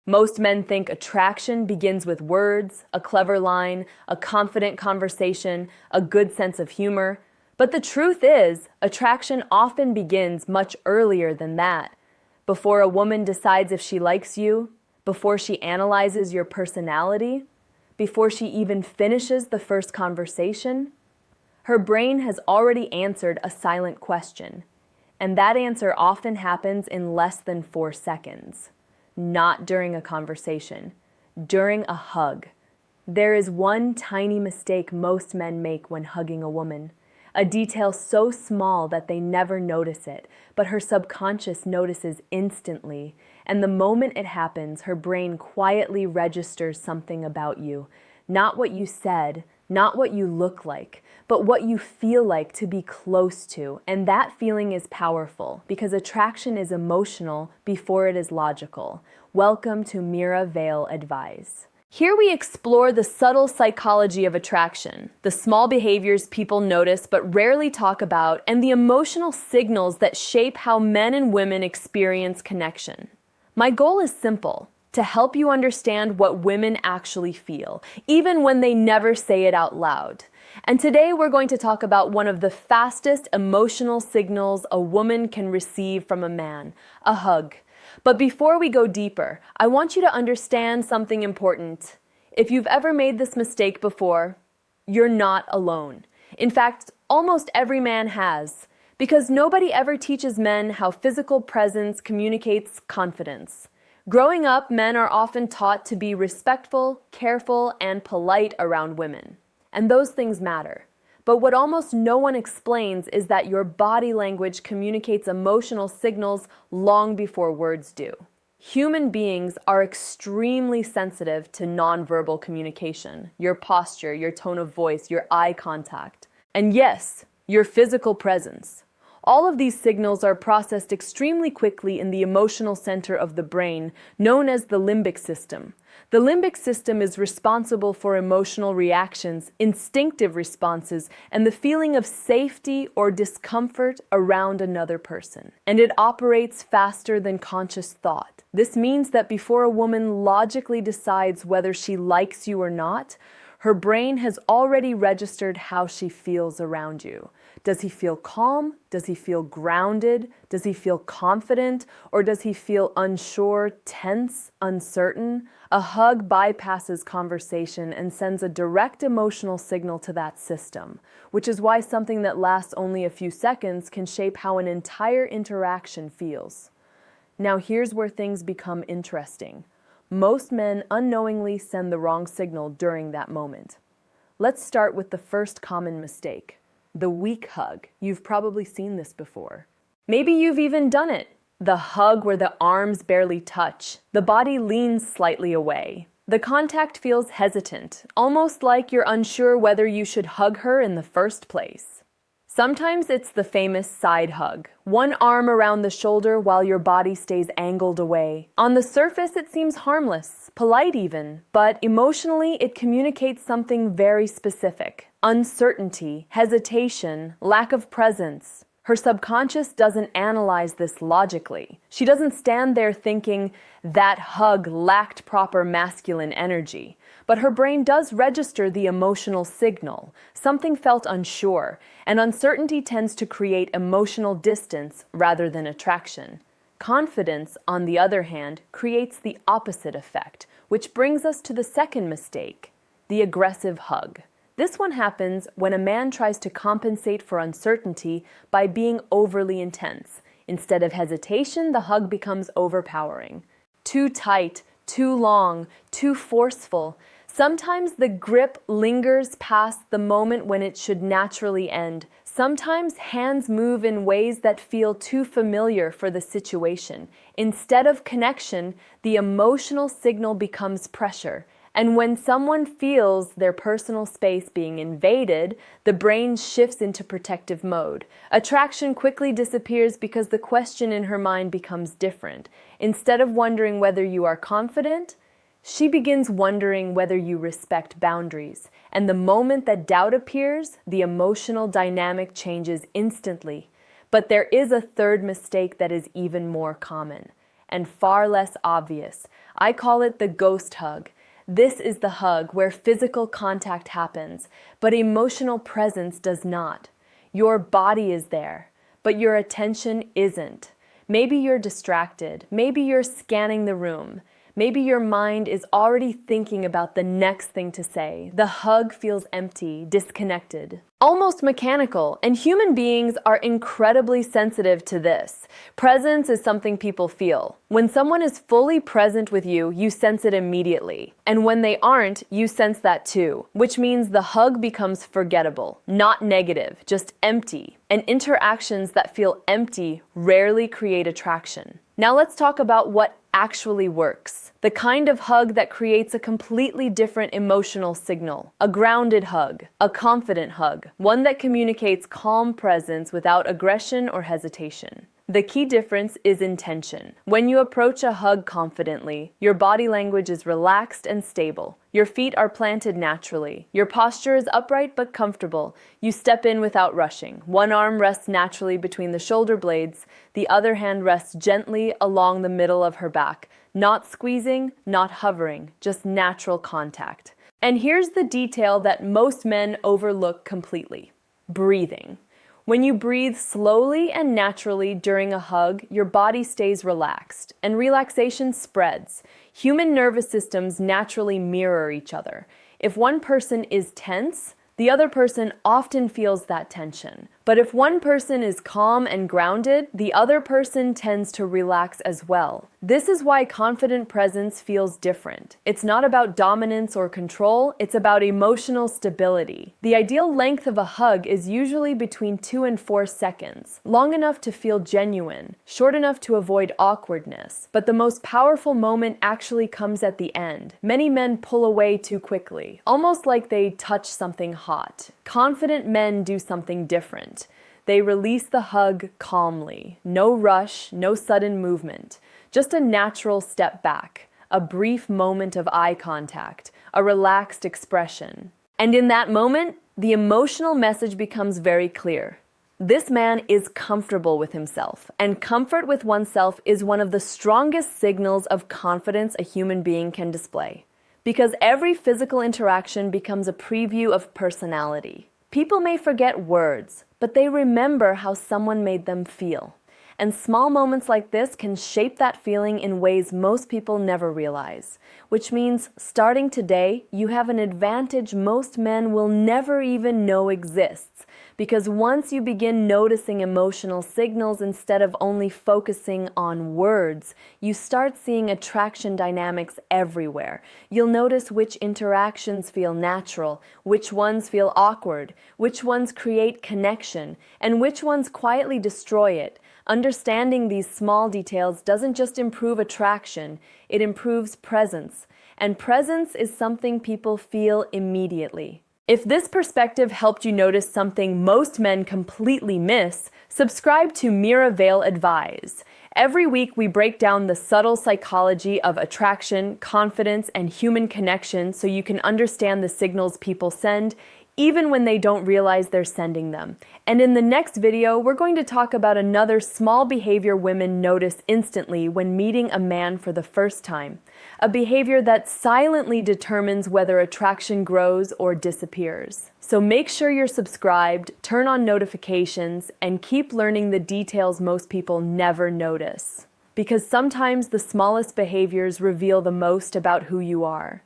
Most men think attraction begins with words, a clever line, a confident conversation, a good sense of humor. But the truth is, attraction often begins much earlier than that. Before a woman decides if she likes you, before she analyzes your personality, before she even finishes the first conversation, her brain has already answered a silent question. And that answer often happens in less than 4 seconds. Not during a conversation, during a hug. There is one tiny mistake most men make when hugging a woman. A detail so small that they never notice it, but her subconscious notices instantly. And the moment it happens, her brain quietly registers something about you. Not what you said, not what you look like, but what you feel like to be close to. And that feeling is powerful because attraction is emotional before it is logical. Welcome to Mira Vale Advise. Here we explore the subtle psychology of attraction, the small behaviors people notice but rarely talk about, and the emotional signals that shape how men and women experience connection. My goal is simple: to help you understand what women actually feel, even when they never say it out loud. And today we're going to talk about one of the fastest emotional signals a woman can receive from a man: a hug. But before we go deeper, I want you to understand something important. If you've ever made this mistake before, you're not alone. In fact, almost every man has, because nobody ever teaches men how physical presence communicates confidence. Growing up, men are often taught to be respectful, careful, and polite around women. And those things matter. But what almost no one explains is that your body language communicates emotional signals long before words do. Human beings are extremely sensitive to nonverbal communication, your posture, your tone of voice, your eye contact, and yes, your physical presence. All of these signals are processed extremely quickly in the emotional center of the brain, known as the limbic system. The limbic system is responsible for emotional reactions, instinctive responses, and the feeling of safety or discomfort around another person. And it operates faster than conscious thought. This means that before a woman logically decides whether she likes you or not, her brain has already registered how she feels around you. Does he feel calm? Does he feel grounded? Does he feel confident? Or does he feel unsure, tense, uncertain? A hug bypasses conversation and sends a direct emotional signal to that system, which is why something that lasts only a few seconds can shape how an entire interaction feels. Now here's where things become interesting. Most men unknowingly send the wrong signal during that moment. Let's start with the first common mistake: the weak hug. You've probably seen this before. Maybe you've even done it. The hug where the arms barely touch, the body leans slightly away. The contact feels hesitant, almost like you're unsure whether you should hug her in the first place. Sometimes it's the famous side hug, one arm around the shoulder while your body stays angled away. On the surface, it seems harmless, polite even, but emotionally it communicates something very specific: uncertainty, hesitation, lack of presence. Her subconscious doesn't analyze this logically. She doesn't stand there thinking that hug lacked proper masculine energy. But her brain does register the emotional signal. Something felt unsure, and uncertainty tends to create emotional distance rather than attraction. Confidence, on the other hand, creates the opposite effect, which brings us to the second mistake: the aggressive hug. This one happens when a man tries to compensate for uncertainty by being overly intense. Instead of hesitation, the hug becomes overpowering. Too tight, too long, too forceful. Sometimes the grip lingers past the moment when it should naturally end. Sometimes hands move in ways that feel too familiar for the situation. Instead of connection, the emotional signal becomes pressure. And when someone feels their personal space being invaded, the brain shifts into protective mode. Attraction quickly disappears because the question in her mind becomes different. Instead of wondering whether you are confident, she begins wondering whether you respect boundaries. And the moment that doubt appears, the emotional dynamic changes instantly. But there is a third mistake that is even more common and far less obvious: I call it the ghost hug. This is the hug where physical contact happens, but emotional presence does not. Your body is there, but your attention isn't. Maybe you're distracted. Maybe you're scanning the room. Maybe your mind is already thinking about the next thing to say. The hug feels empty, disconnected, almost mechanical, and human beings are incredibly sensitive to this. Presence is something people feel. When someone is fully present with you, you sense it immediately. And when they aren't, you sense that too, which means the hug becomes forgettable, not negative, just empty. And interactions that feel empty rarely create attraction. Now let's talk about what actually works. The kind of hug that creates a completely different emotional signal. A grounded hug, a confident hug, one that communicates calm presence without aggression or hesitation. The key difference is intention. When you approach a hug confidently, your body language is relaxed and stable. Your feet are planted naturally. Your posture is upright but comfortable. You step in without rushing. One arm rests naturally between the shoulder blades. The other hand rests gently along the middle of her back. Not squeezing, not hovering, just natural contact. And here's the detail that most men overlook completely: breathing. When you breathe slowly and naturally during a hug, your body stays relaxed, and relaxation spreads. Human nervous systems naturally mirror each other. If one person is tense, the other person often feels that tension. But if one person is calm and grounded, the other person tends to relax as well. This is why confident presence feels different. It's not about dominance or control, it's about emotional stability. The ideal length of a hug is usually between 2 and 4 seconds, long enough to feel genuine, short enough to avoid awkwardness. But the most powerful moment actually comes at the end. Many men pull away too quickly, almost like they touch something hot. Confident men do something different. They release the hug calmly. No rush, no sudden movement. Just a natural step back, a brief moment of eye contact, a relaxed expression. And in that moment, the emotional message becomes very clear. This man is comfortable with himself, and comfort with oneself is one of the strongest signals of confidence a human being can display. Because every physical interaction becomes a preview of personality. People may forget words, but they remember how someone made them feel. And small moments like this can shape that feeling in ways most people never realize. Which means, starting today, you have an advantage most men will never even know exists. Because once you begin noticing emotional signals instead of only focusing on words, you start seeing attraction dynamics everywhere. You'll notice which interactions feel natural, which ones feel awkward, which ones create connection, and which ones quietly destroy it. Understanding these small details doesn't just improve attraction, it improves presence. And presence is something people feel immediately. If this perspective helped you notice something most men completely miss, subscribe to Mira Vale Advise. Every week we break down the subtle psychology of attraction, confidence, and human connection so you can understand the signals people send, even when they don't realize they're sending them. And in the next video, we're going to talk about another small behavior women notice instantly when meeting a man for the first time. A behavior that silently determines whether attraction grows or disappears. So make sure you're subscribed, turn on notifications, and keep learning the details most people never notice. Because sometimes the smallest behaviors reveal the most about who you are.